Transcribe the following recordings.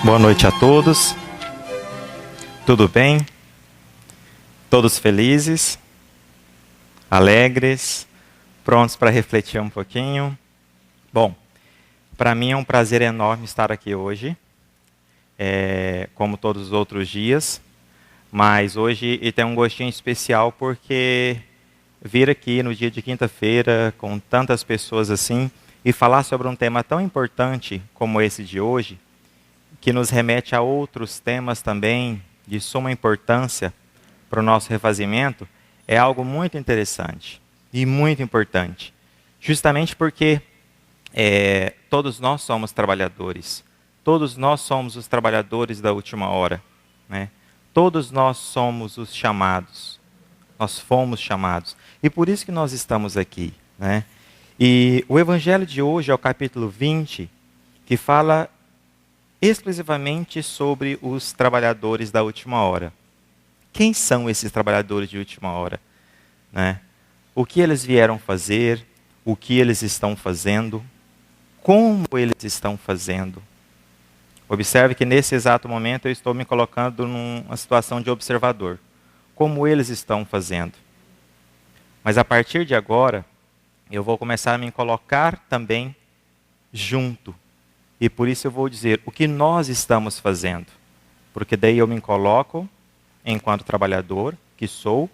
Boa noite a todos. Tudo bem? Todos felizes? Alegres? Prontos para refletir um pouquinho? Bom, para mim é um prazer enorme estar aqui hoje, como todos os outros dias, mas hoje tem um gostinho especial porque vir aqui no dia de quinta-feira com tantas pessoas assim e falar sobre um tema tão importante como esse de hoje, que nos remete a outros temas também de suma importância para o nosso refazimento, é algo muito interessante e muito importante. Justamente porque todos nós somos trabalhadores. Todos nós somos os trabalhadores da última hora, né? Todos nós somos os chamados. Nós fomos chamados. E por isso que nós estamos aqui, né? E o evangelho de hoje é o capítulo 20, que fala exclusivamente sobre os trabalhadores da última hora. Quem são esses trabalhadores de última hora, né? O que eles vieram fazer, o que eles estão fazendo, como eles estão fazendo. Observe que nesse exato momento eu estou me colocando numa situação de observador. Como eles estão fazendo. Mas a partir de agora, eu vou começar a me colocar também junto. E por isso eu vou dizer o que nós estamos fazendo. Porque daí eu me coloco enquanto trabalhador, que sou,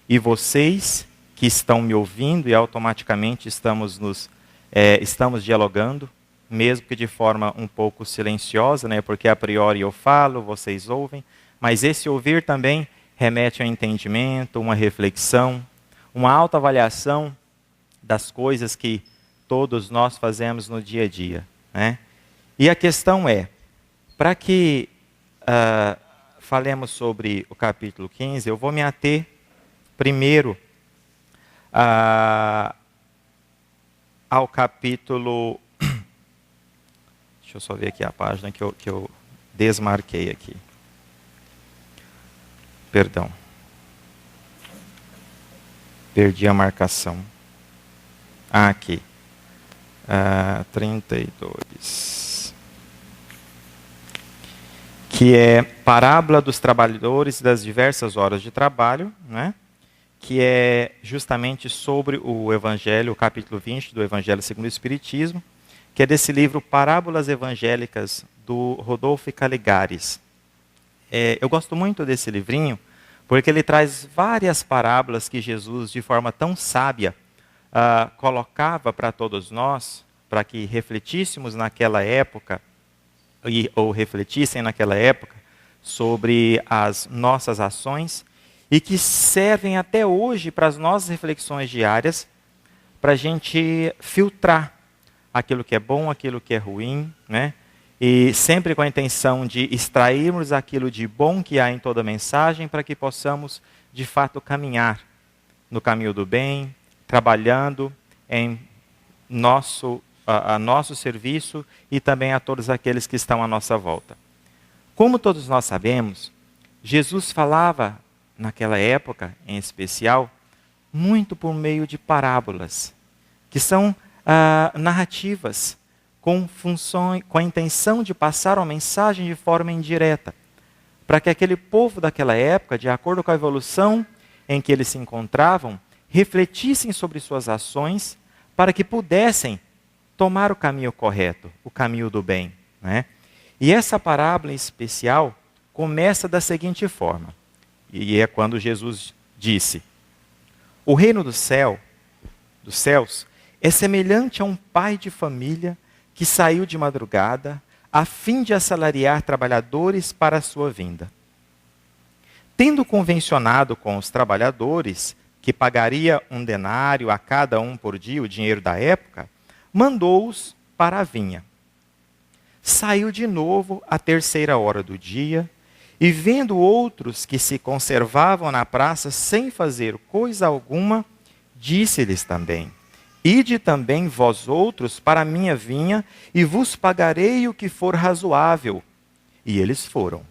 e vocês que estão me ouvindo e automaticamente estamos dialogando, mesmo que de forma um pouco silenciosa, né? Porque a priori eu falo, vocês ouvem, mas esse ouvir também remete a um entendimento, uma reflexão, uma autoavaliação das coisas que todos nós fazemos no dia a dia, né? E a questão é, para que falemos sobre o capítulo 15, eu vou me ater primeiro ao capítulo... Deixa eu só ver aqui a página que eu desmarquei aqui. Perdão. Perdi a marcação. Aqui. 32. Que é Parábola dos Trabalhadores das Diversas Horas de Trabalho, né? Que é justamente sobre o Evangelho, o capítulo 20 do Evangelho segundo o Espiritismo, que é desse livro Parábolas Evangélicas, do Rodolfo Caligares. Eu gosto muito desse livrinho, porque ele traz várias parábolas que Jesus, de forma tão sábia, colocava para todos nós, para que refletíssemos naquela época, ou refletissem naquela época, sobre as nossas ações, e que servem até hoje para as nossas reflexões diárias, para a gente filtrar aquilo que é bom, aquilo que é ruim, né? E sempre com a intenção de extrairmos aquilo de bom que há em toda mensagem, para que possamos, de fato, caminhar no caminho do bem, trabalhando em nosso serviço e também a todos aqueles que estão à nossa volta. Como todos nós sabemos, Jesus falava, naquela época em especial, muito por meio de parábolas, que são narrativas, com a intenção de passar uma mensagem de forma indireta, para que aquele povo daquela época, de acordo com a evolução em que eles se encontravam, refletissem sobre suas ações, para que pudessem tomar o caminho correto, o caminho do bem, né? E essa parábola em especial começa da seguinte forma, e é quando Jesus disse: o reino dos céus, é semelhante a um pai de família que saiu de madrugada a fim de assalariar trabalhadores para a sua vinda. Tendo convencionado com os trabalhadores que pagaria 1 denário a cada um por dia, o dinheiro da época, mandou-os para a vinha. Saiu de novo à 3ª hora do dia, e vendo outros que se conservavam na praça sem fazer coisa alguma, disse-lhes também: ide também vós outros para a minha vinha, e vos pagarei o que for razoável. E eles foram.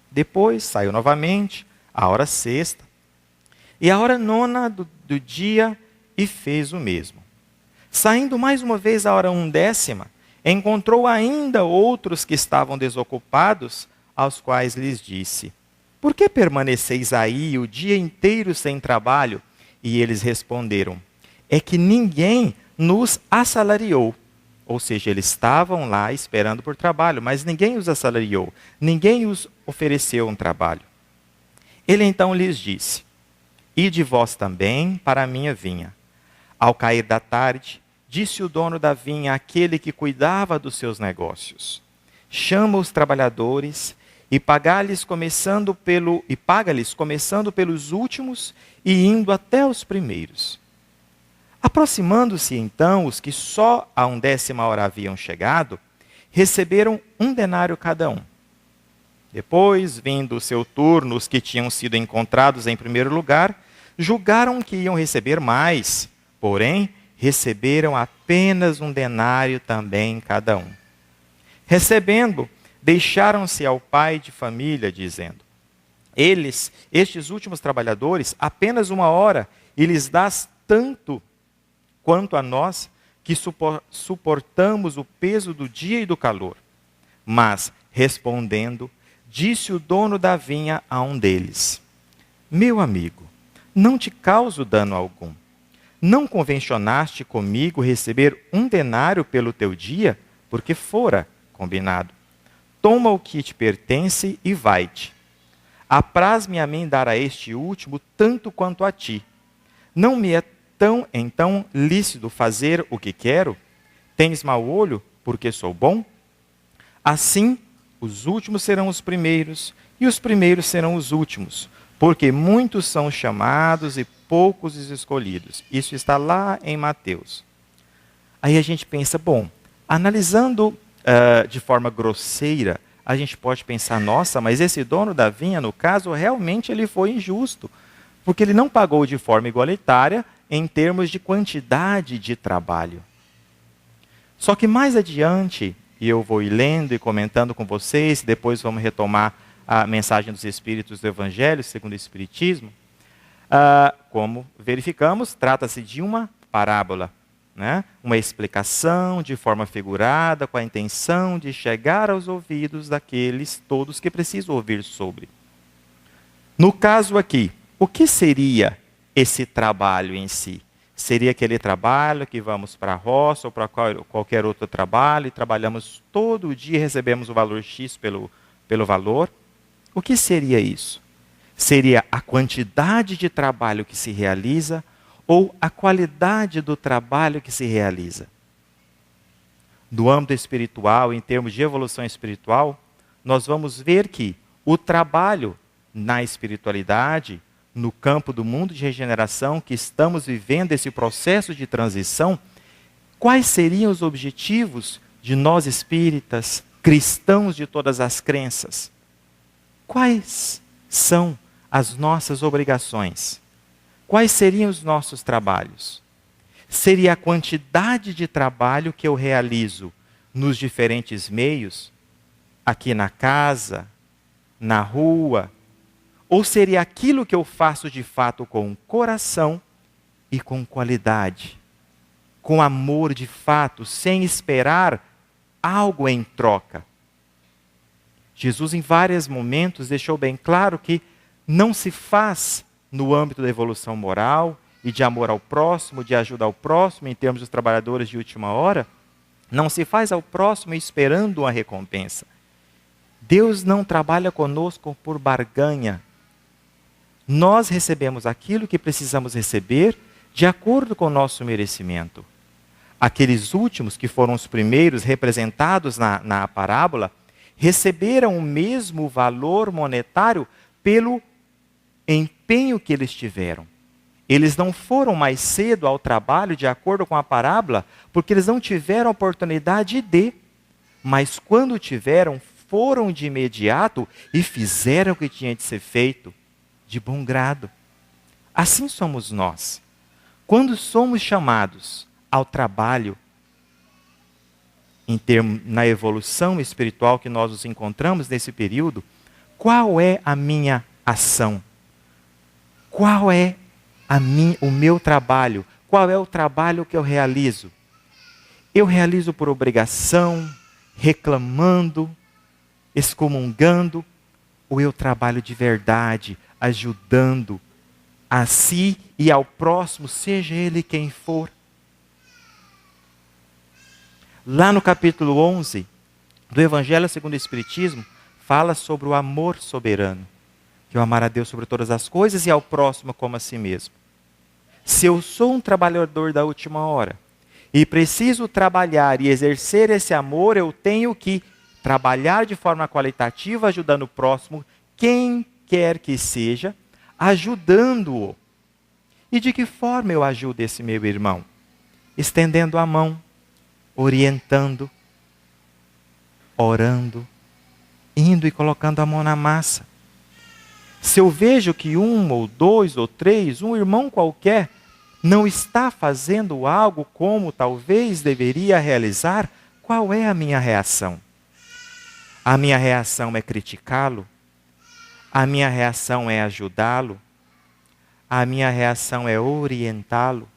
Depois saiu novamente, à hora 6ª, e à hora 9ª do dia, e fez o mesmo. Saindo mais uma vez à hora 1/10, encontrou ainda outros que estavam desocupados, aos quais lhes disse: por que permaneceis aí o dia inteiro sem trabalho? E eles responderam: é que ninguém nos assalariou. Ou seja, eles estavam lá esperando por trabalho, mas ninguém os assalariou, ninguém os ofereceu um trabalho. Ele então lhes disse: ide vós também para a minha vinha. Ao cair da tarde, disse o dono da vinha àquele que cuidava dos seus negócios: chama os trabalhadores e paga-lhes começando pelos últimos e indo até os primeiros. Aproximando-se então os que só à 1ª hora haviam chegado, receberam 1 denário cada um. Depois, vindo o seu turno, os que tinham sido encontrados em primeiro lugar, julgaram que iam receber mais, porém, receberam apenas 1 denário também cada um. Recebendo, deixaram-se ao pai de família, dizendo: estes últimos trabalhadores, apenas 1 hora, e lhes dás tanto quanto a nós, que suportamos o peso do dia e do calor. Mas, respondendo, disse o dono da vinha a um deles: meu amigo, não te causo dano algum. Não convencionaste comigo receber 1 denário pelo teu dia, porque fora combinado. Toma o que te pertence e vai-te. Apraz-me a mim dar a este último tanto quanto a ti. Não me é então lícito fazer o que quero? Tens mau olho, porque sou bom? Assim, os últimos serão os primeiros, e os primeiros serão os últimos, porque muitos são chamados e poucos os escolhidos. Isso está lá em Mateus. Aí a gente pensa, bom, analisando de forma grosseira, a gente pode pensar, nossa, mas esse dono da vinha, no caso, realmente ele foi injusto, porque ele não pagou de forma igualitária em termos de quantidade de trabalho. Só que mais adiante, e eu vou ir lendo e comentando com vocês, depois vamos retomar a mensagem dos Espíritos do Evangelho, segundo o Espiritismo, como verificamos, trata-se de uma parábola, né? Uma explicação de forma figurada, com a intenção de chegar aos ouvidos daqueles todos que precisam ouvir sobre. No caso aqui, o que seria esse trabalho em si? Seria aquele trabalho que vamos para a roça ou para qualquer outro trabalho e trabalhamos todo o dia e recebemos o valor X pelo valor? O que seria isso? Seria a quantidade de trabalho que se realiza ou a qualidade do trabalho que se realiza? No âmbito espiritual, em termos de evolução espiritual, nós vamos ver que o trabalho na espiritualidade, no campo do mundo de regeneração, que estamos vivendo esse processo de transição, quais seriam os objetivos de nós espíritas, cristãos de todas as crenças? Quais são as nossas obrigações? Quais seriam os nossos trabalhos? Seria a quantidade de trabalho que eu realizo nos diferentes meios, aqui na casa, na rua, ou seria aquilo que eu faço de fato com coração e com qualidade, com amor de fato, sem esperar algo em troca? Jesus, em vários momentos, deixou bem claro que não se faz no âmbito da evolução moral e de amor ao próximo, de ajuda ao próximo, em termos dos trabalhadores de última hora, não se faz ao próximo esperando uma recompensa. Deus não trabalha conosco por barganha. Nós recebemos aquilo que precisamos receber de acordo com o nosso merecimento. Aqueles últimos, que foram os primeiros representados na parábola, receberam o mesmo valor monetário pelo empenho que eles tiveram. Eles não foram mais cedo ao trabalho, de acordo com a parábola, porque eles não tiveram oportunidade de, mas quando tiveram, foram de imediato e fizeram o que tinha de ser feito, de bom grado. Assim somos nós. Quando somos chamados ao trabalho, na evolução espiritual que nós nos encontramos nesse período, qual é a minha ação? Qual é o meu trabalho? Qual é o trabalho que eu realizo? eu realizo por obrigação, reclamando, excomungando, ou eu trabalho de verdade, ajudando a si e ao próximo, seja ele quem for. Lá no capítulo 11 do Evangelho segundo o Espiritismo, fala sobre o amor soberano, que é o amar a Deus sobre todas as coisas e ao próximo como a si mesmo. Se eu sou um trabalhador da última hora e preciso trabalhar e exercer esse amor, eu tenho que trabalhar de forma qualitativa, ajudando o próximo, quem quer que seja, ajudando-o. E de que forma eu ajudo esse meu irmão? Estendendo a mão, orientando, orando, indo e colocando a mão na massa. Se eu vejo que um ou dois ou três, um irmão qualquer, não está fazendo algo como talvez deveria realizar, qual é a minha reação? A minha reação é criticá-lo? A minha reação é ajudá-lo? A minha reação é orientá-lo?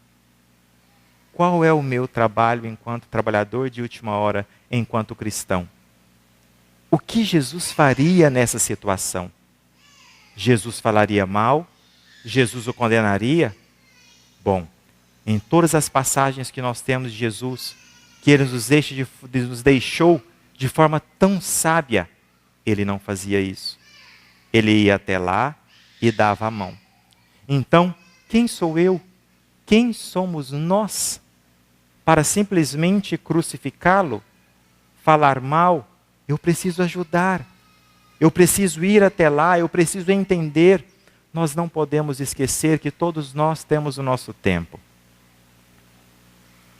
Qual é o meu trabalho enquanto trabalhador de última hora, enquanto cristão? O que Jesus faria nessa situação? Jesus falaria mal? Jesus o condenaria? Bom, em todas as passagens que nós temos de Jesus, que Ele nos deixou de forma tão sábia, Ele não fazia isso. Ele ia até lá e dava a mão. Então, quem sou eu? Quem somos nós para simplesmente crucificá-lo, falar mal? Eu preciso ajudar. Eu preciso ir até lá, eu preciso entender. Nós não podemos esquecer que todos nós temos o nosso tempo.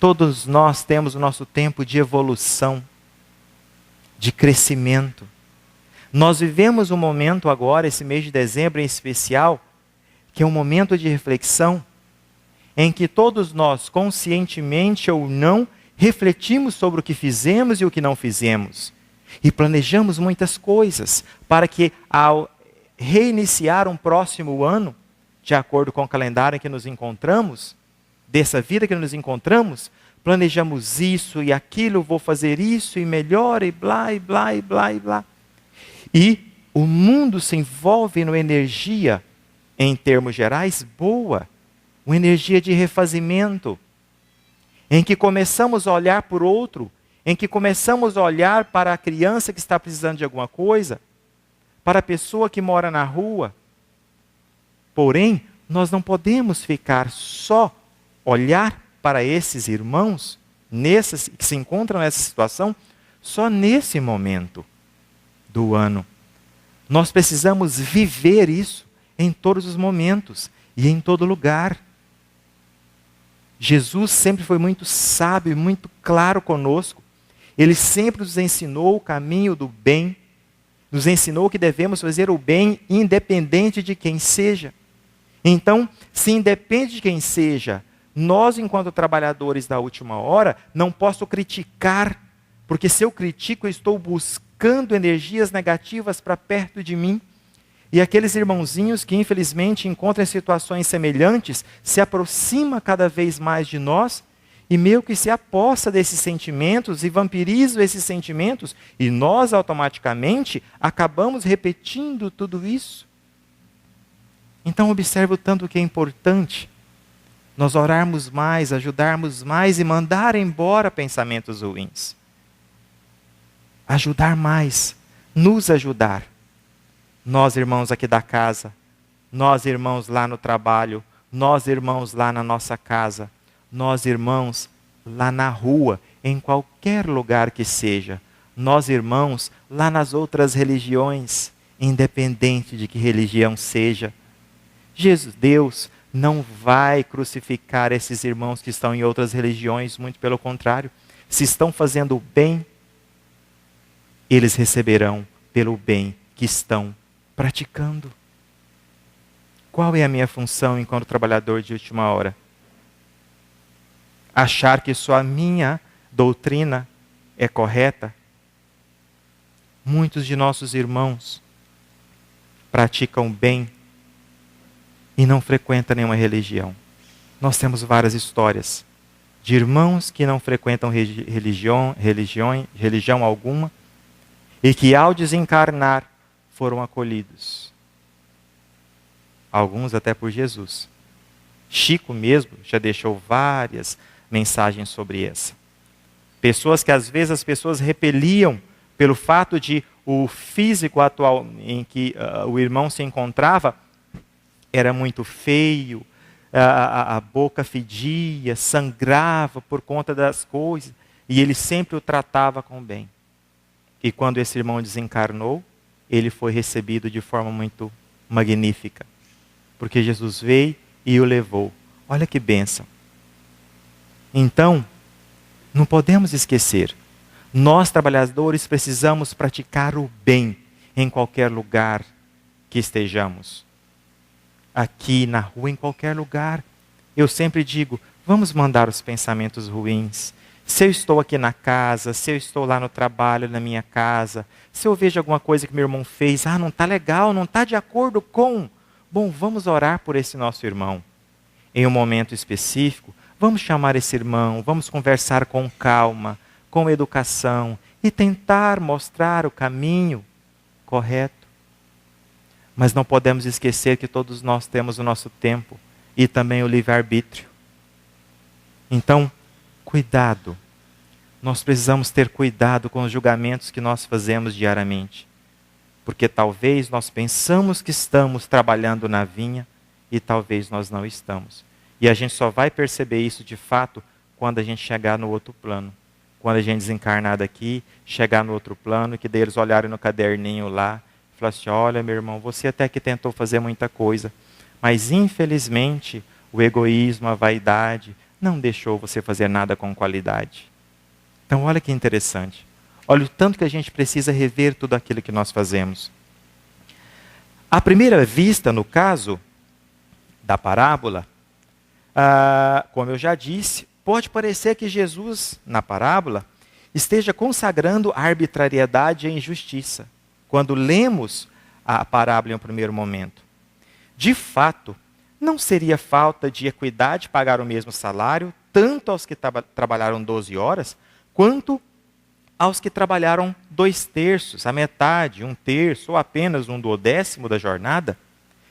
Todos nós temos o nosso tempo de evolução, de crescimento. Nós vivemos um momento agora, esse mês de dezembro em especial, que é um momento de reflexão, em que todos nós, conscientemente ou não, refletimos sobre o que fizemos e o que não fizemos. E planejamos muitas coisas para que, ao reiniciar um próximo ano, de acordo com o calendário em que nos encontramos, dessa vida que nos encontramos, planejamos isso e aquilo, vou fazer isso e melhor e blá, e blá, e blá, e blá. E o mundo se envolve numa energia, em termos gerais, boa, uma energia de refazimento, em que começamos a olhar por outro, em que começamos a olhar para a criança que está precisando de alguma coisa, para a pessoa que mora na rua. Porém, nós não podemos ficar só olhar para esses irmãos que se encontram nessa situação, só nesse momento do ano. Nós precisamos viver isso em todos os momentos e em todo lugar. Jesus sempre foi muito sábio e muito claro conosco. Ele sempre nos ensinou o caminho do bem, nos ensinou que devemos fazer o bem independente de quem seja. Então, se independe de quem seja, nós, enquanto trabalhadores da última hora, não posso criticar, porque se eu critico, eu estou buscando energias negativas para perto de mim. E aqueles irmãozinhos que infelizmente encontram situações semelhantes, se aproximam cada vez mais de nós, e meio que se aposta desses sentimentos e vampirizam esses sentimentos, e nós automaticamente acabamos repetindo tudo isso. Então observe o tanto que é importante nós orarmos mais, ajudarmos mais e mandar embora pensamentos ruins. Ajudar mais, nos ajudar. Nós irmãos aqui da casa, nós irmãos lá no trabalho, nós irmãos lá na nossa casa, nós irmãos lá na rua, em qualquer lugar que seja, nós irmãos lá nas outras religiões, independente de que religião seja. Deus não vai crucificar esses irmãos que estão em outras religiões, muito pelo contrário. Se estão fazendo o bem, eles receberão pelo bem que estão praticando. Qual é a minha função enquanto trabalhador de última hora? Achar que só a minha doutrina é correta? Muitos de nossos irmãos praticam bem e não frequentam nenhuma religião. Nós temos várias histórias de irmãos que não frequentam religião alguma e que ao desencarnar foram acolhidos. Alguns até por Jesus. Chico mesmo já deixou várias mensagens sobre essa. Pessoas que às vezes as pessoas repeliam pelo fato de o físico atual em que o irmão se encontrava era muito feio, a boca fedia, sangrava por conta das coisas, e ele sempre o tratava com bem. E quando esse irmão desencarnou, ele foi recebido de forma muito magnífica, porque Jesus veio e o levou. Olha que bênção. Então, não podemos esquecer, nós trabalhadores precisamos praticar o bem em qualquer lugar que estejamos. Aqui na rua, em qualquer lugar. Eu sempre digo, vamos mandar os pensamentos ruins. Se eu estou aqui na casa, se eu estou lá no trabalho, na minha casa, se eu vejo alguma coisa que meu irmão fez, não está legal, não está de acordo com... Bom, vamos orar por esse nosso irmão. Em um momento específico, vamos chamar esse irmão, vamos conversar com calma, com educação e tentar mostrar o caminho correto. Mas não podemos esquecer que todos nós temos o nosso tempo e também o livre-arbítrio. Então, cuidado. Nós precisamos ter cuidado com os julgamentos que nós fazemos diariamente. Porque talvez nós pensamos que estamos trabalhando na vinha e talvez nós não estamos. E a gente só vai perceber isso de fato quando a gente chegar no outro plano. Quando a gente desencarnar daqui, chegar no outro plano, que daí eles olharem no caderninho lá, e falar assim, olha meu irmão, você até que tentou fazer muita coisa, mas infelizmente o egoísmo, a vaidade, não deixou você fazer nada com qualidade. Então olha que interessante. Olha o tanto que a gente precisa rever tudo aquilo que nós fazemos. À primeira vista, no caso da parábola, como eu já disse, pode parecer que Jesus, na parábola, esteja consagrando a arbitrariedade e a injustiça, quando lemos a parábola em um primeiro momento. De fato, não seria falta de equidade pagar o mesmo salário, tanto aos que trabalharam 12 horas, quanto aos que trabalharam 2/3, a metade, 1/3, ou apenas 1/10 da jornada?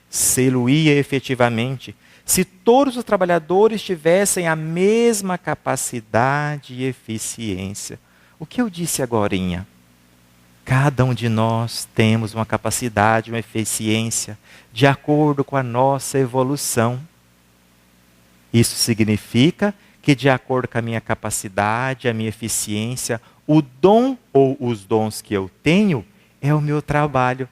Se-lo-ia efetivamente, se todos os trabalhadores tivessem a mesma capacidade e eficiência. O que eu disse agorinha? Cada um de nós temos uma capacidade, uma eficiência, de acordo com a nossa evolução. Isso significa que, de acordo com a minha capacidade, a minha eficiência, o dom ou os dons que eu tenho é o meu trabalho.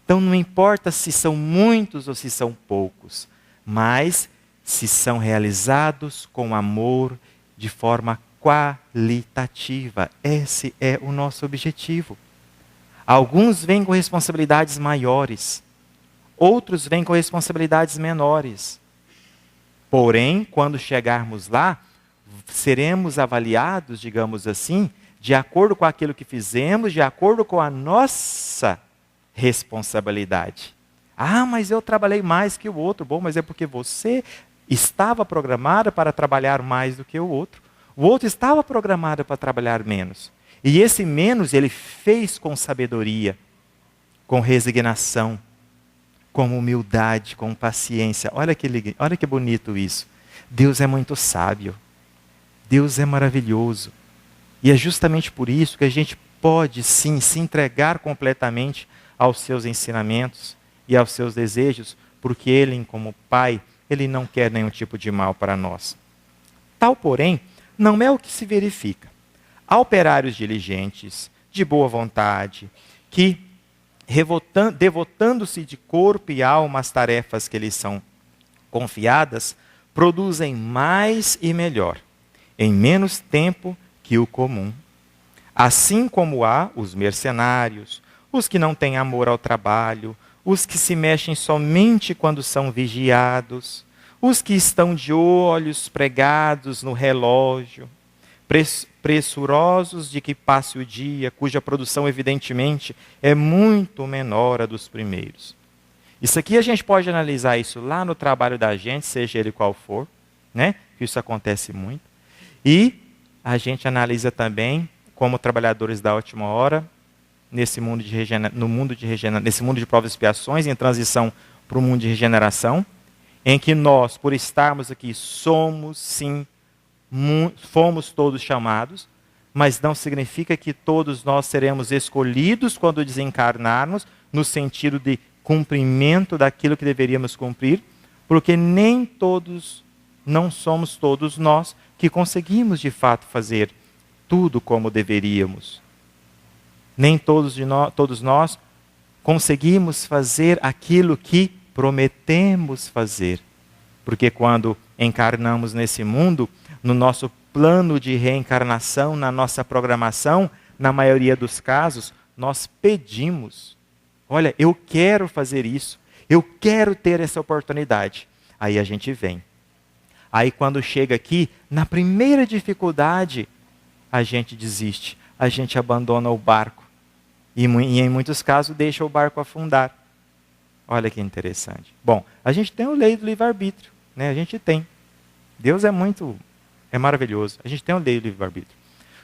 Então não importa se são muitos ou se são poucos, mas se são realizados com amor, de forma qualitativa. Esse é o nosso objetivo. Alguns vêm com responsabilidades maiores, outros vêm com responsabilidades menores. Porém, quando chegarmos lá, seremos avaliados, digamos assim, de acordo com aquilo que fizemos, de acordo com a nossa responsabilidade. Mas eu trabalhei mais que o outro. Bom, mas é porque você estava programado para trabalhar mais do que o outro. O outro estava programado para trabalhar menos. E esse menos ele fez com sabedoria, com resignação, com humildade, com paciência. Olha que bonito isso. Deus é muito sábio. Deus é maravilhoso. E é justamente por isso que a gente pode sim se entregar completamente aos seus ensinamentos e aos seus desejos, porque Ele, como Pai, Ele não quer nenhum tipo de mal para nós. Tal, porém, não é o que se verifica. Há operários diligentes, de boa vontade, que, devotando-se de corpo e alma às tarefas que lhes são confiadas, produzem mais e melhor, em menos tempo que o comum. Assim como há os mercenários, os que não têm amor ao trabalho, os que se mexem somente quando são vigiados, os que estão de olhos pregados no relógio, pressurosos de que passe o dia, cuja produção evidentemente é muito menor a dos primeiros. Isso aqui a gente pode analisar isso lá no trabalho da gente, seja ele qual for, né? Que isso acontece muito. E a gente analisa também como trabalhadores da última hora, nesse mundo de provas e expiações, em transição para o mundo de regeneração, em que nós, por estarmos aqui, somos sim, fomos todos chamados, mas não significa que todos nós seremos escolhidos quando desencarnarmos, no sentido de cumprimento daquilo que deveríamos cumprir, porque nem todos, não somos todos nós que conseguimos de fato fazer tudo como deveríamos. Nem todos nós conseguimos fazer aquilo que prometemos fazer. Porque quando encarnamos nesse mundo, no nosso plano de reencarnação, na nossa programação, na maioria dos casos, nós pedimos. Olha, eu quero fazer isso, eu quero ter essa oportunidade. Aí a gente vem. Aí quando chega aqui, na primeira dificuldade, a gente desiste, a gente abandona o barco. E em muitos casos deixa o barco afundar. Olha que interessante. Bom, a gente tem a lei do livre-arbítrio, né? A gente tem. Deus é maravilhoso. A gente tem a lei do livre-arbítrio.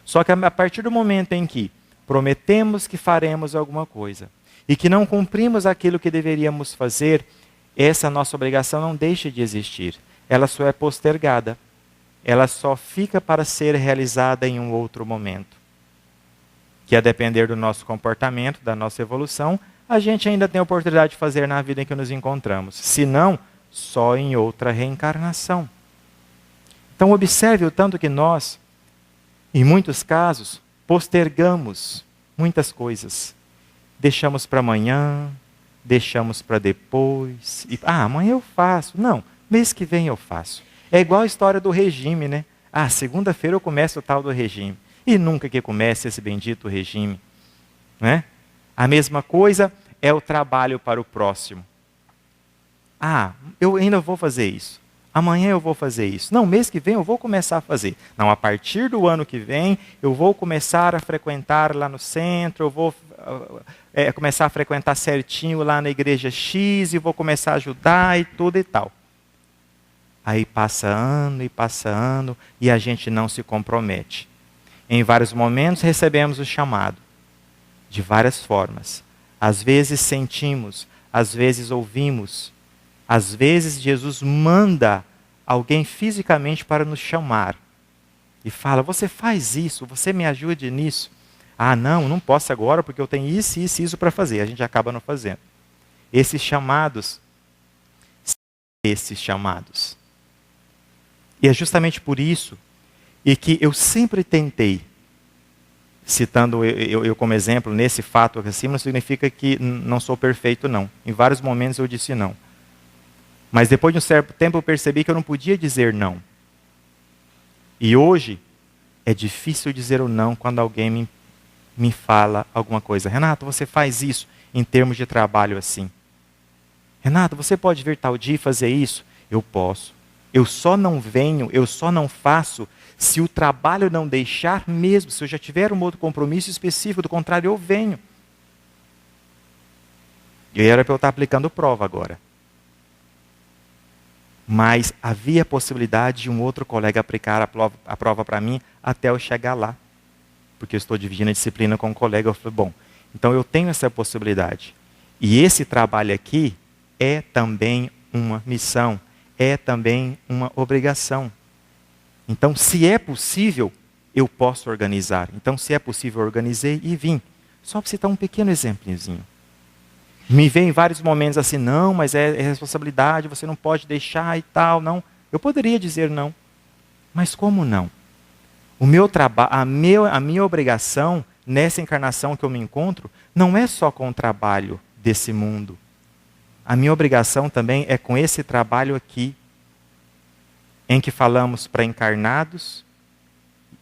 Só que a partir do momento em que prometemos que faremos alguma coisa e que não cumprimos aquilo que deveríamos fazer, essa nossa obrigação não deixa de existir. Ela só é postergada. Ela só fica para ser realizada em um outro momento. Que a depender do nosso comportamento, da nossa evolução, a gente ainda tem a oportunidade de fazer na vida em que nos encontramos. Se não, só em outra reencarnação. Então observe o tanto que nós, em muitos casos, postergamos muitas coisas. Deixamos para amanhã, deixamos para depois. Amanhã eu faço. Não, mês que vem eu faço. É igual a história do regime, né? Segunda-feira eu começo o tal do regime. E nunca que comece esse bendito regime. Né? A mesma coisa é o trabalho para o próximo. Eu ainda vou fazer isso. Amanhã eu vou fazer isso. Não, mês que vem eu vou começar a fazer. Não, a partir do ano que vem eu vou começar a frequentar lá no centro, eu vou começar a frequentar certinho lá na igreja X e vou começar a ajudar e tudo e tal. Aí passa ano e a gente não se compromete. Em vários momentos recebemos o chamado, de várias formas. Às vezes sentimos, às vezes ouvimos, às vezes Jesus manda alguém fisicamente para nos chamar. E fala, você faz isso, você me ajude nisso. Não posso agora porque eu tenho isso para fazer. A gente acaba não fazendo. Esses chamados. E é justamente por isso e que eu sempre tentei, citando eu como exemplo, nesse fato aqui acima, não significa que não sou perfeito, não. Em vários momentos eu disse não. Mas depois de um certo tempo eu percebi que eu não podia dizer não. E hoje é difícil dizer o não quando alguém me fala alguma coisa. Renato, você faz isso em termos de trabalho assim. Renato, você pode vir tal dia e fazer isso? Eu posso. Eu só não venho, eu só não faço se o trabalho não deixar mesmo, se eu já tiver um outro compromisso específico, do contrário eu venho. E era para eu estar aplicando prova agora. Mas havia a possibilidade de um outro colega aplicar a prova para mim até eu chegar lá. Porque eu estou dividindo a disciplina com um colega. Eu falei, então eu tenho essa possibilidade. E esse trabalho aqui é também uma missão, é também uma obrigação. Então, se é possível, eu posso organizar. Então, se é possível, eu organizei e vim. Só para citar um pequeno exemplozinho. Me vem em vários momentos assim, não, mas é responsabilidade, você não pode deixar e tal, não. Eu poderia dizer não, mas como não? O meu trabalho, a minha obrigação nessa encarnação que eu me encontro, não é só com o trabalho desse mundo. A minha obrigação também é com esse trabalho aqui, em que falamos para encarnados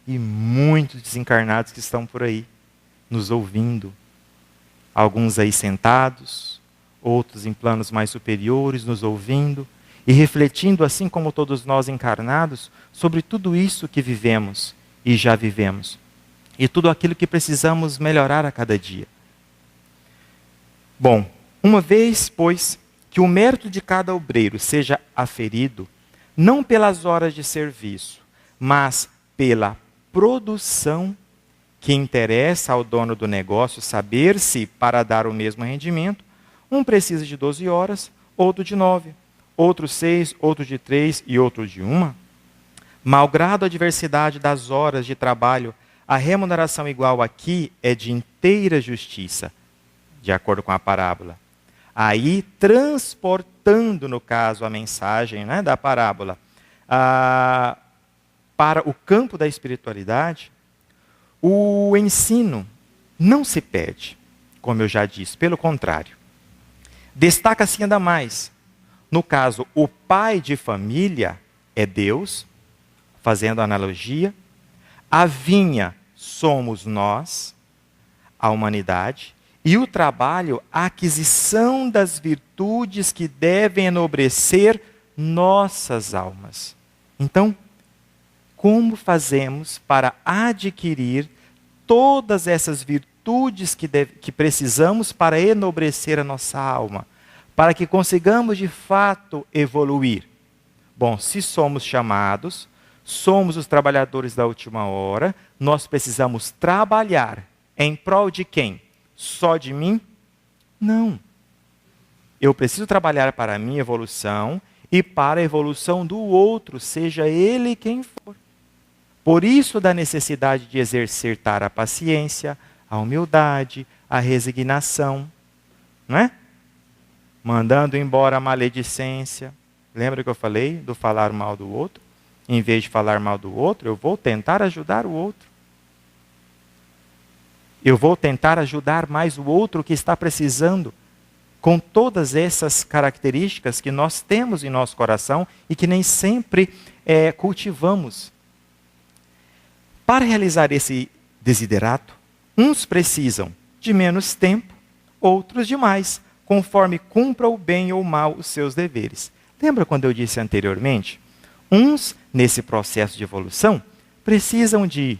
e muitos desencarnados que estão por aí, nos ouvindo. Alguns aí sentados, outros em planos mais superiores, nos ouvindo e refletindo, assim como todos nós encarnados, sobre tudo isso que vivemos e já vivemos. E tudo aquilo que precisamos melhorar a cada dia. Bom, uma vez, pois, que o mérito de cada obreiro seja aferido, não pelas horas de serviço, mas pela produção, que interessa ao dono do negócio saber se, para dar o mesmo rendimento, um precisa de 12 horas, outro de 9, outro 6, outro de 3 e outro de 1. Malgrado a diversidade das horas de trabalho, a remuneração igual aqui é de inteira justiça, de acordo com a parábola. Aí, transportando, no caso, a mensagem, né, da parábola para o campo da espiritualidade, o ensino não se pede, como eu já disse, pelo contrário. Destaca-se ainda mais. No caso, o pai de família é Deus, fazendo analogia. A vinha somos nós, a humanidade. E o trabalho, a aquisição das virtudes que devem enobrecer nossas almas. Então, como fazemos para adquirir todas essas virtudes que precisamos para enobrecer a nossa alma? Para que consigamos de fato evoluir? Bom, se somos chamados, somos os trabalhadores da última hora, nós precisamos trabalhar em prol de quem? Só de mim? Não. Eu preciso trabalhar para a minha evolução e para a evolução do outro, seja ele quem for. Por isso da necessidade de exercitar a paciência, a humildade, a resignação, não é? Mandando embora a maledicência. Lembra que eu falei do falar mal do outro? Em vez de falar mal do outro, eu vou tentar ajudar o outro. Eu vou tentar ajudar mais o outro que está precisando, com todas essas características que nós temos em nosso coração e que nem sempre cultivamos. Para realizar esse desiderato, uns precisam de menos tempo, outros de mais, conforme cumpra o bem ou mal os seus deveres. Lembra quando eu disse anteriormente? Uns, nesse processo de evolução, precisam de,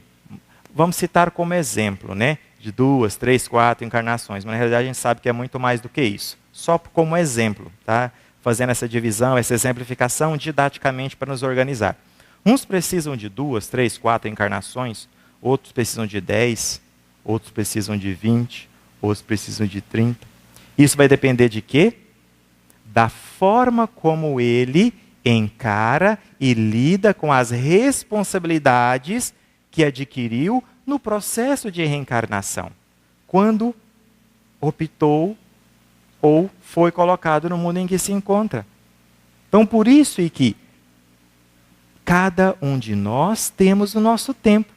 vamos citar como exemplo, né? De 2, 3, 4 encarnações, mas na realidade a gente sabe que é muito mais do que isso. Só como exemplo, tá? Fazendo essa divisão, essa exemplificação didaticamente para nos organizar. Uns precisam de 2, 3, 4 encarnações, outros precisam de 10, outros precisam de 20, outros precisam de 30. Isso vai depender de quê? Da forma como ele encara e lida com as responsabilidades que adquiriu no processo de reencarnação, quando optou ou foi colocado no mundo em que se encontra. Então, por isso é que cada um de nós temos o nosso tempo.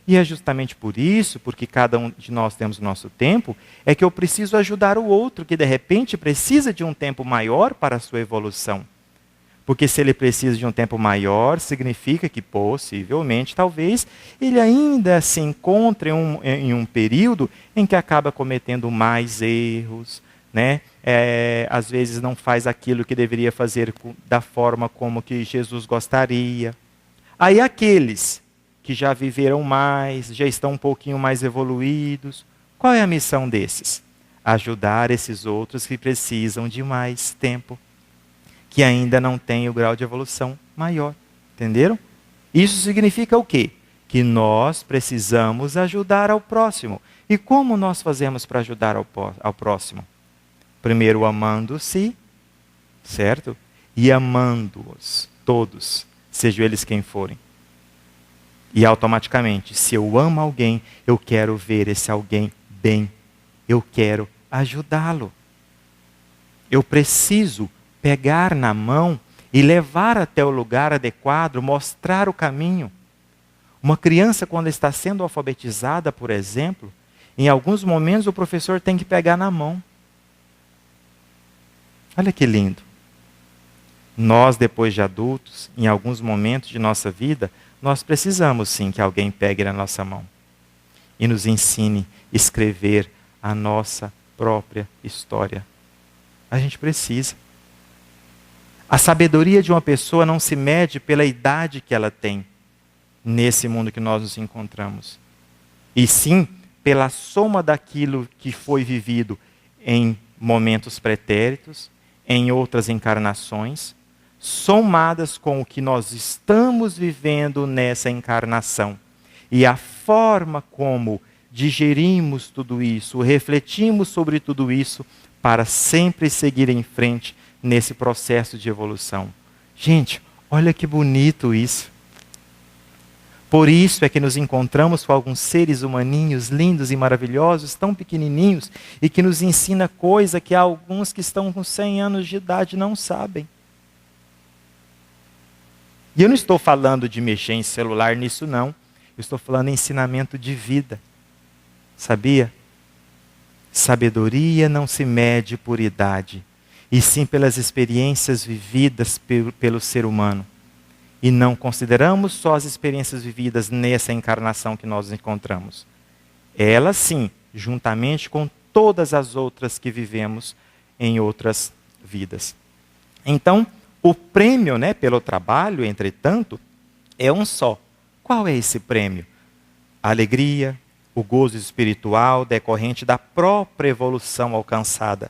E é justamente por isso, porque cada um de nós temos o nosso tempo, é que eu preciso ajudar o outro, que de repente precisa de um tempo maior para a sua evolução. Porque se ele precisa de um tempo maior, significa que possivelmente, talvez, ele ainda se encontre em um período em que acaba cometendo mais erros, né? Às vezes não faz aquilo que deveria fazer da forma como que Jesus gostaria. Aí aqueles que já viveram mais, já estão um pouquinho mais evoluídos, qual é a missão desses? Ajudar esses outros que precisam de mais tempo, que ainda não têm o grau de evolução maior. Entenderam? Isso significa o quê? Que nós precisamos ajudar ao próximo. E como nós fazemos para ajudar ao próximo? Primeiro amando-se, certo? E amando-os todos, sejam eles quem forem. E automaticamente, se eu amo alguém, eu quero ver esse alguém bem. Eu quero ajudá-lo. Eu preciso pegar na mão e levar até o lugar adequado, mostrar o caminho. Uma criança, quando está sendo alfabetizada, por exemplo, em alguns momentos o professor tem que pegar na mão. Olha que lindo. Nós, depois de adultos, em alguns momentos de nossa vida, nós precisamos sim que alguém pegue na nossa mão e nos ensine a escrever a nossa própria história. A gente precisa. A sabedoria de uma pessoa não se mede pela idade que ela tem nesse mundo que nós nos encontramos, e sim pela soma daquilo que foi vivido em momentos pretéritos, em outras encarnações, somadas com o que nós estamos vivendo nessa encarnação. E a forma como digerimos tudo isso, refletimos sobre tudo isso, para sempre seguir em frente nesse processo de evolução. Gente, olha que bonito isso. Por isso é que nos encontramos com alguns seres humaninhos lindos e maravilhosos, tão pequenininhos, e que nos ensina coisa que alguns que estão com 100 anos de idade não sabem. E eu não estou falando de mexer em celular nisso não. Eu estou falando de ensinamento de vida. Sabia? Sabedoria não se mede por idade, e sim pelas experiências vividas pelo ser humano. E não consideramos só as experiências vividas nessa encarnação que nós encontramos. Elas sim, juntamente com todas as outras que vivemos em outras vidas. Então, o prêmio, pelo trabalho, entretanto, é um só. Qual é esse prêmio? A alegria, o gozo espiritual decorrente da própria evolução alcançada.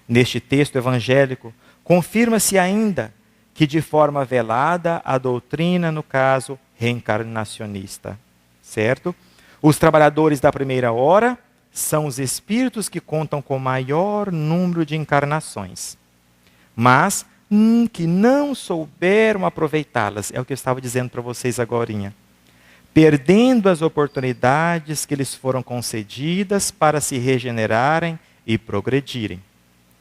Neste texto evangélico, confirma-se ainda que de forma velada a doutrina, no caso, reencarnacionista. Certo? Os trabalhadores da primeira hora são os espíritos que contam com maior número de encarnações. Mas que não souberam aproveitá-las. É o que eu estava dizendo para vocês agorinha. Perdendo as oportunidades que lhes foram concedidas para se regenerarem e progredirem.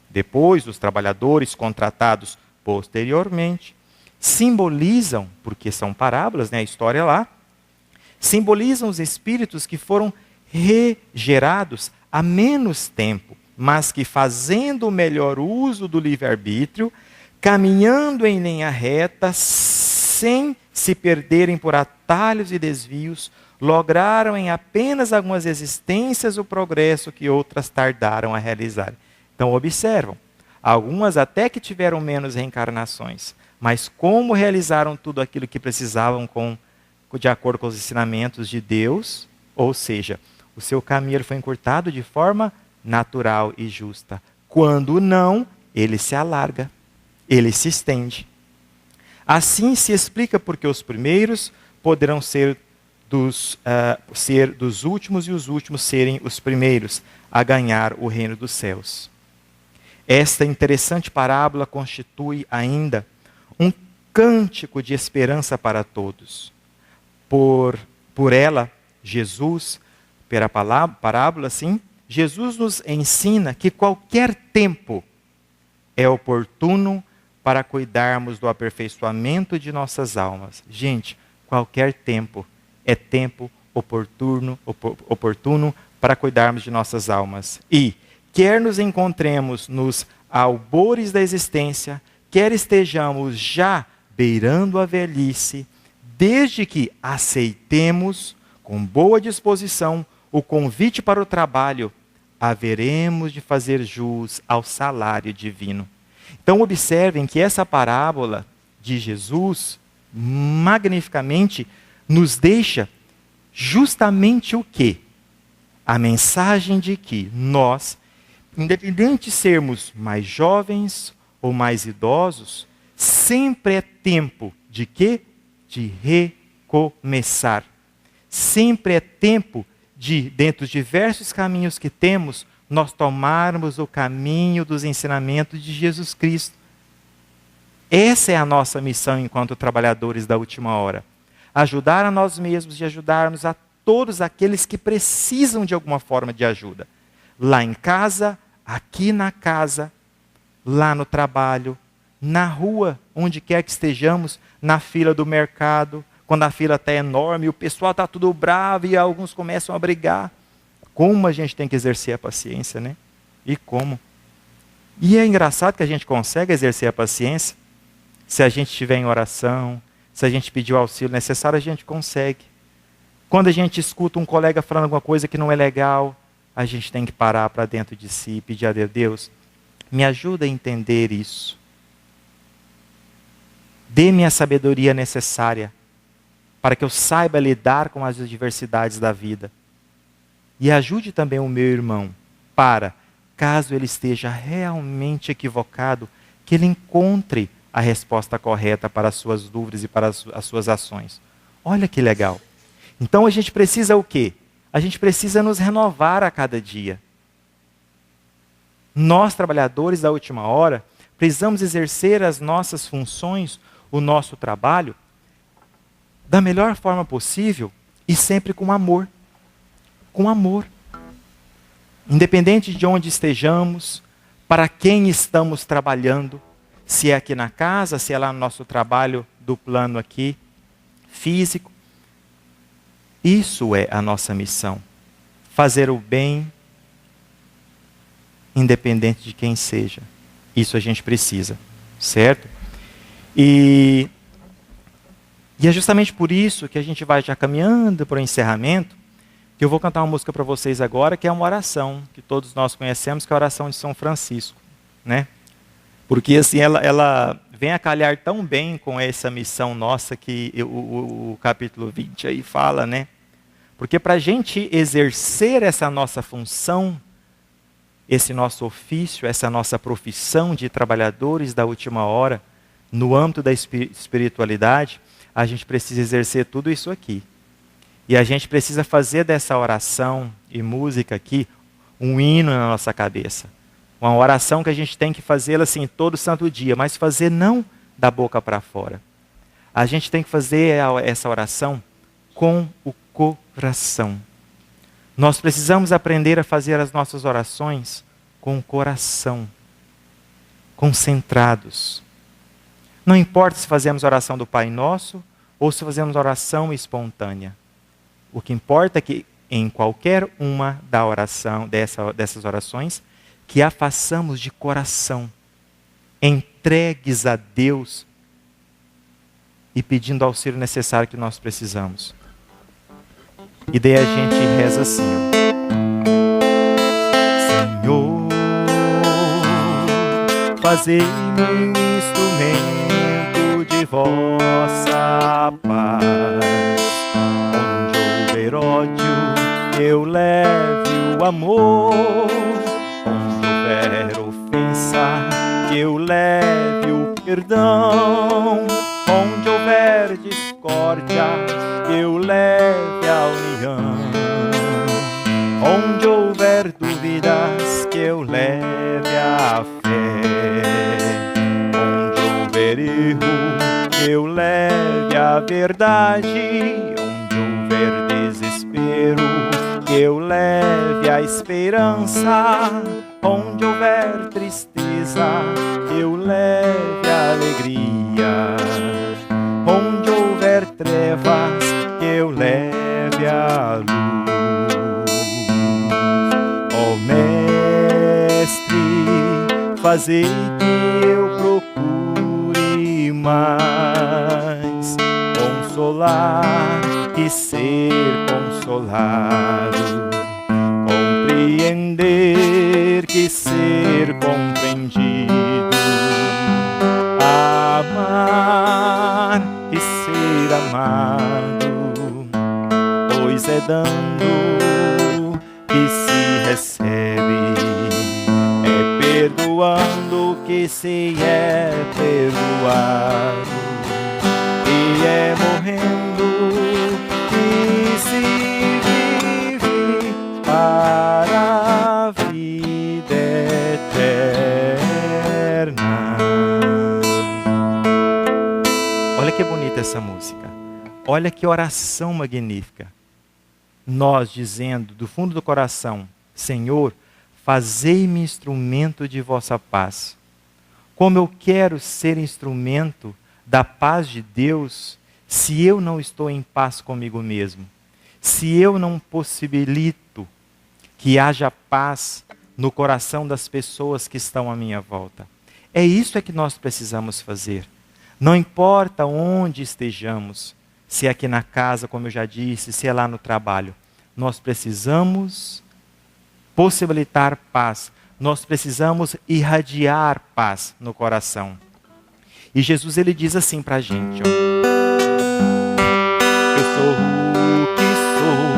Depois, os trabalhadores contratados posteriormente simbolizam, porque são parábolas, a história lá, simbolizam os espíritos que foram regerados há menos tempo, mas que fazendo o melhor uso do livre-arbítrio, caminhando em linha reta, sem se perderem por atalhos e desvios, lograram em apenas algumas existências o progresso que outras tardaram a realizar. Então observam, algumas até que tiveram menos reencarnações, mas como realizaram tudo aquilo que precisavam de acordo com os ensinamentos de Deus, ou seja, o seu caminho foi encurtado de forma natural e justa. Quando não, ele se alarga, ele se estende. Assim se explica porque os primeiros poderão ser dos últimos e os últimos serem os primeiros a ganhar o reino dos céus. Esta interessante parábola constitui ainda um cântico de esperança para todos. Por ela, Jesus, pela parábola, sim, Jesus nos ensina que qualquer tempo é oportuno para cuidarmos do aperfeiçoamento de nossas almas. Gente, qualquer tempo é tempo oportuno para cuidarmos de nossas almas. E quer nos encontremos nos albores da existência, quer estejamos já beirando a velhice, desde que aceitemos com boa disposição o convite para o trabalho, haveremos de fazer jus ao salário divino. Então observem que essa parábola de Jesus, magnificamente, nos deixa justamente o quê? A mensagem de que nós, independente de sermos mais jovens ou mais idosos, sempre é tempo de quê? De recomeçar. Sempre é tempo de, dentre os diversos caminhos que temos, nós tomarmos o caminho dos ensinamentos de Jesus Cristo. Essa é a nossa missão enquanto trabalhadores da última hora. Ajudar a nós mesmos e ajudarmos a todos aqueles que precisam de alguma forma de ajuda. Lá em casa, aqui na casa, lá no trabalho, na rua, onde quer que estejamos, na fila do mercado, quando a fila está enorme, o pessoal está tudo bravo e alguns começam a brigar. Como a gente tem que exercer a paciência, né? E como? E é engraçado que a gente consegue exercer a paciência se a gente estiver em oração, se a gente pedir o auxílio necessário, a gente consegue. Quando a gente escuta um colega falando alguma coisa que não é legal, a gente tem que parar para dentro de si e pedir a Deus, me ajuda a entender isso. Dê-me a sabedoria necessária para que eu saiba lidar com as adversidades da vida. E ajude também o meu irmão para, caso ele esteja realmente equivocado, que ele encontre a resposta correta para as suas dúvidas e para as suas ações. Olha que legal. Então a gente precisa o quê? A gente precisa nos renovar a cada dia. Nós, trabalhadores da última hora, precisamos exercer as nossas funções, o nosso trabalho, da melhor forma possível e sempre com amor. Com amor. Independente de onde estejamos, para quem estamos trabalhando, se é aqui na casa, se é lá no nosso trabalho do plano aqui, físico. Isso é a nossa missão. Fazer o bem, independente de quem seja. Isso a gente precisa, certo? E é justamente por isso que a gente vai já caminhando para o encerramento, que eu vou cantar uma música para vocês agora, que é uma oração, que todos nós conhecemos, que é a oração de São Francisco, né? Porque assim, ela vem a calhar tão bem com essa missão nossa que o capítulo 20 aí fala, né? Porque para a gente exercer essa nossa função, esse nosso ofício, essa nossa profissão de trabalhadores da última hora, no âmbito da espiritualidade, a gente precisa exercer tudo isso aqui. E a gente precisa fazer dessa oração e música aqui um hino na nossa cabeça. Uma oração que a gente tem que fazê-la assim todo santo dia, mas fazer não da boca para fora. A gente tem que fazer essa oração com o coração. Nós precisamos aprender a fazer as nossas orações com o coração, concentrados. Não importa se fazemos a oração do Pai Nosso ou se fazemos oração espontânea. O que importa é que em qualquer uma dessas orações, que a façamos de coração, entregues a Deus e pedindo o auxílio necessário que nós precisamos. E daí a gente reza assim, Senhor, fazei-me instrumento de vossa paz. Onde houver ódio, eu leve o amor. Onde houver ofensa, que eu leve o perdão. Onde houver discórdia, que eu leve a união. Onde houver dúvidas, que eu leve a fé. Onde houver erro, que eu leve a verdade. Onde houver desespero, que eu leve a esperança. Onde houver tristeza, que eu leve a alegria. Onde houver trevas, que eu leve a luz. Ó Mestre, fazei que eu procure mais consolar e ser consolado, compreender que ser compreendido, amar e ser amado, pois é dando que se recebe, é perdoando que se é perdoado, e é morrendo que se vive para a vida eterna. Olha que bonita essa música. Olha que oração magnífica. Nós dizendo do fundo do coração, Senhor, fazei-me instrumento de vossa paz. Como eu quero ser instrumento da paz de Deus, se eu não estou em paz comigo mesmo, se eu não possibilito que haja paz no coração das pessoas que estão à minha volta. É isso que nós precisamos fazer. Não importa onde estejamos, se é aqui na casa, como eu já disse, se é lá no trabalho, nós precisamos possibilitar paz, nós precisamos irradiar paz no coração. E Jesus ele diz assim para a gente, ó, eu sou o que sou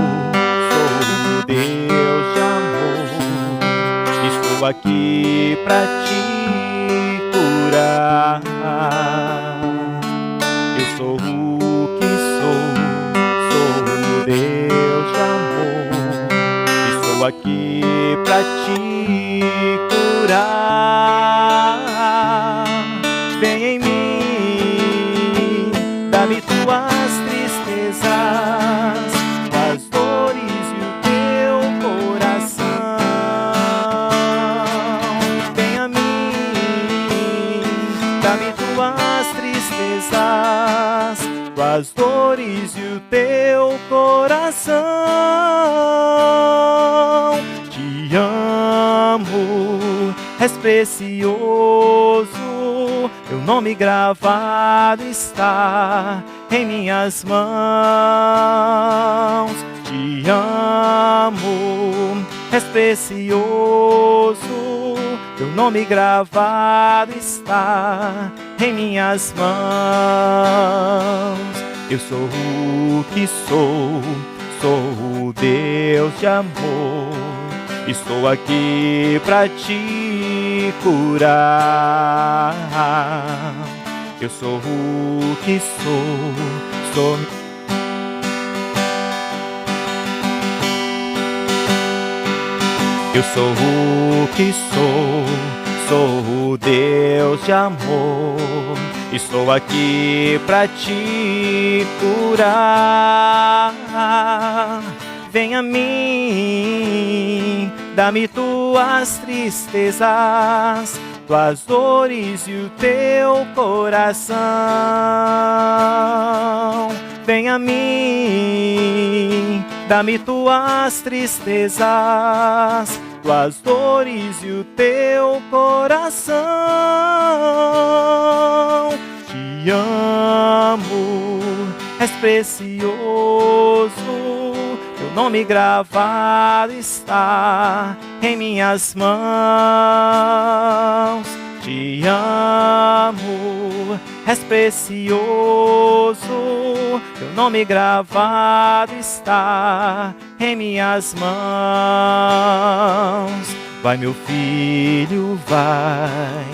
Deus de amor, estou aqui para te curar. pra te curar. Vem em mim, dá-me tuas tristezas, tuas dores e o teu coração. Vem a mim, dá-me tuas tristezas, tuas dores e o teu coração. Te amo, és precioso, teu nome gravado está em minhas mãos. Te amo, és precioso, teu nome gravado está em minhas mãos. Eu sou o que sou o Deus de amor. Estou aqui pra te curar. Eu sou o que sou. Eu sou o que sou o Deus de amor. Estou aqui pra te curar. Vem a mim, dá-me tuas tristezas, tuas dores e o teu coração. Vem a mim, dá-me tuas tristezas, tuas dores e o teu coração. Te amo, és precioso, teu nome gravado está em minhas mãos. Te amo, és precioso, teu nome gravado está em minhas mãos. Vai, meu filho, vai,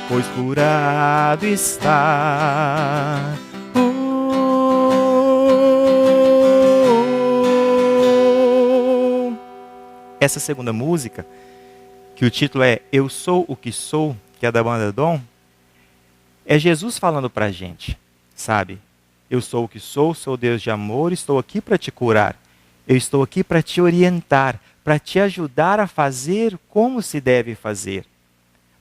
pois curado está. Essa segunda música, que o título é Eu Sou o que Sou, que é da banda Dom, é Jesus falando pra gente, sabe? Eu sou o que sou Deus de amor, estou aqui para te curar. Eu estou aqui para te orientar, para te ajudar a fazer como se deve fazer.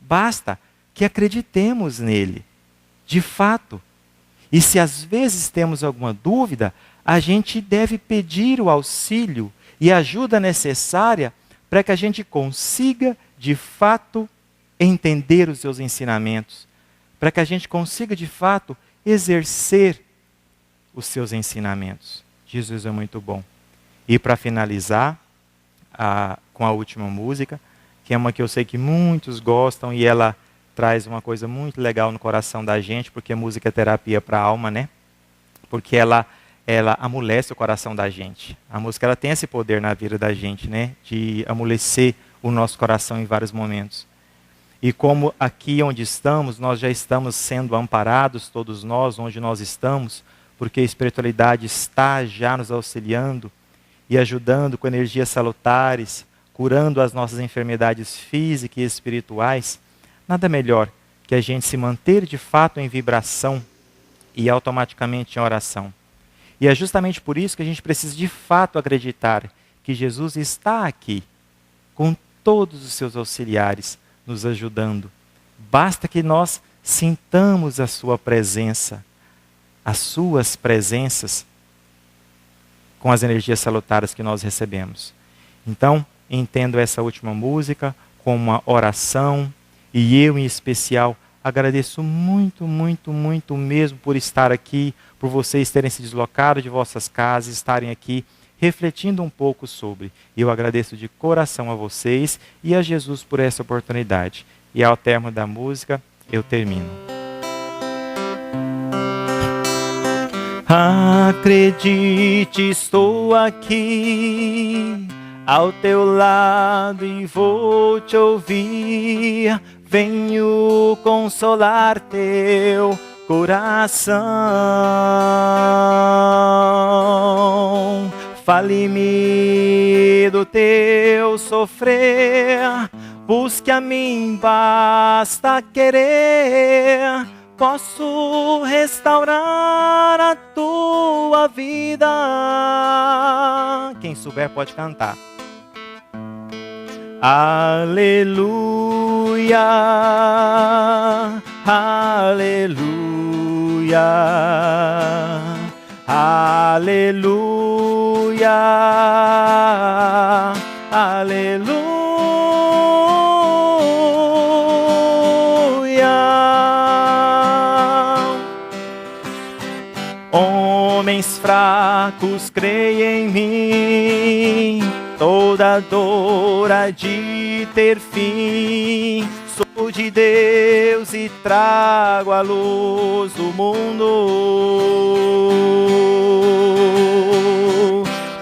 Basta que acreditemos nele, de fato. E se às vezes temos alguma dúvida, a gente deve pedir o auxílio e a ajuda necessária para que a gente consiga, de fato, entender os seus ensinamentos, para que a gente consiga, de fato, exercer os seus ensinamentos. Jesus é muito bom. E para finalizar, com a última música, que é uma que eu sei que muitos gostam e ela traz uma coisa muito legal no coração da gente, porque a música é terapia para a alma, né? Porque ela amolece o coração da gente. A música ela tem esse poder na vida da gente, né? De amolecer o nosso coração em vários momentos. E como aqui onde estamos, nós já estamos sendo amparados, todos nós, onde nós estamos, porque a espiritualidade está já nos auxiliando e ajudando com energias salutares, curando as nossas enfermidades físicas e espirituais, nada melhor que a gente se manter de fato em vibração e automaticamente em oração. E é justamente por isso que a gente precisa de fato acreditar que Jesus está aqui, com todos os seus auxiliares, nos ajudando. Basta que nós sintamos a sua presença, as suas presenças, com as energias salutares que nós recebemos. Então, entendo essa última música como uma oração, e eu em especial agradeço muito, muito, muito mesmo por estar aqui, por vocês terem se deslocado de vossas casas, estarem aqui refletindo um pouco sobre. Eu agradeço de coração a vocês e a Jesus por essa oportunidade. E ao término da música, eu termino. Acredite, estou aqui ao teu lado e vou te ouvir. Venho consolar teu coração. Fale-me do teu sofrer, busque a mim, basta querer. Posso restaurar a tua vida. Quem souber pode cantar. Aleluia, aleluia, aleluia, aleluia. Homens fracos, creem em mim, toda dor há de ter fim. Sou de Deus e trago a luz do mundo.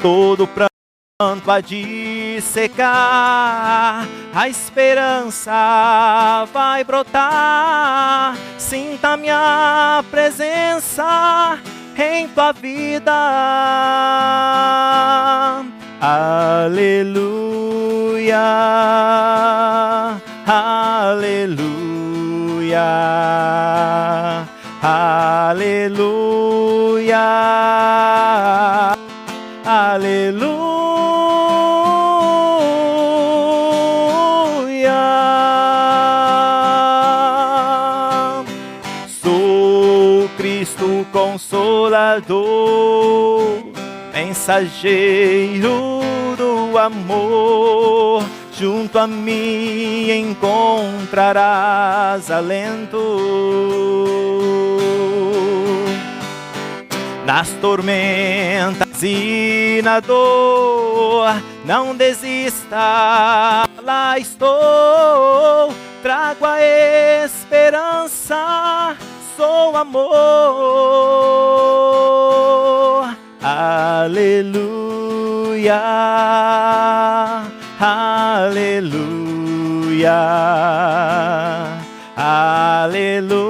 Todo pranto há de secar, a esperança vai brotar. Sinta minha presença em tua vida. Aleluia, aleluia, aleluia, aleluia. Sou Cristo Consolador, mensageiro do amor. Junto a mim encontrarás alento. Nas tormentas e na dor, não desista, lá estou. Trago a esperança, sou amor. Aleluia, aleluia, aleluia,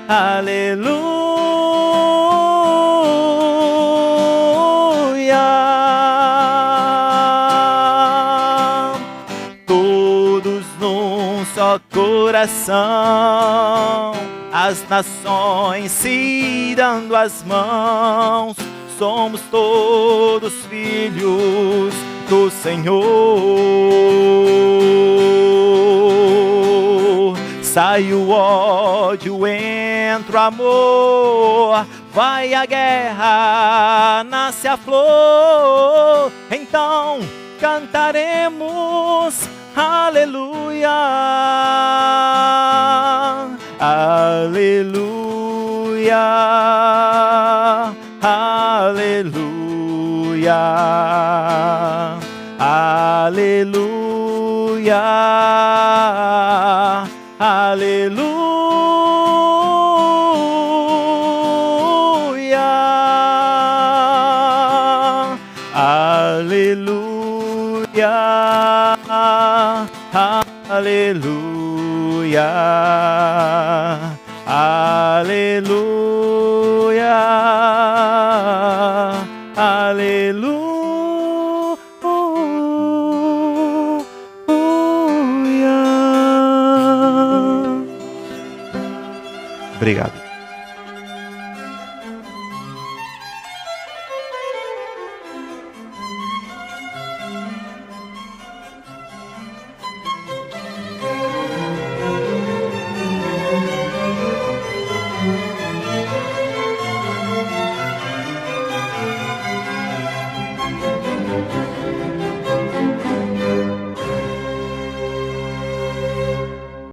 aleluia. Todos num só coração, as nações se dando as mãos. Somos todos filhos do Senhor. Sai o ódio, entra o amor. Vai a guerra, nasce a flor. Então cantaremos aleluia, aleluia, aleluia, aleluia, aleluia, aleluia, aleluia, aleluia, aleluia. Obrigado.